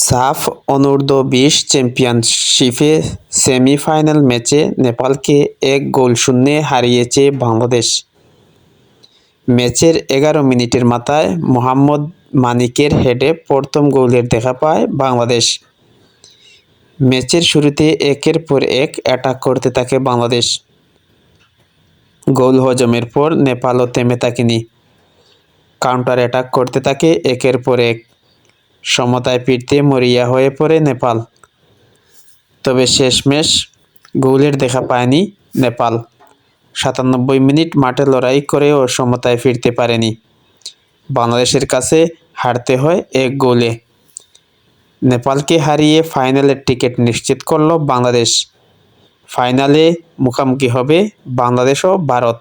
সাফ অনূর্ধ্ব-20 চ্যাম্পিয়নশিপে সেমি-ফাইনাল ম্যাচে নেপালকে 1-0 হারিয়েছে বাংলাদেশ। ম্যাচের 11 মিনিটের মাথায় মোহাম্মদ মানিকের হেডে প্রথম গোলের দেখা পায় বাংলাদেশ। ম্যাচের শুরুতে একের পর এক অ্যাটাক করতে থাকে বাংলাদেশ। গোল হজমের পর নেপালও থেমে থাকেনি, কাউন্টার অ্যাটাক করতে থাকে একের পর এক। সমতায় ফিরতে মরিয়া হয়ে পড়ে নেপাল, তবে শেষমেশ গোলের দেখা পায়নি নেপাল। 97 মিনিট মাঠে লড়াই করেও সমতায় ফিরতে পারেনি। বাংলাদেশের কাছে হারতে হয় 1 গোলে। নেপালকে হারিয়ে ফাইনালের টিকিট নিশ্চিত করল বাংলাদেশ। ফাইনালে মুখোমুখি হবে বাংলাদেশ ও ভারত।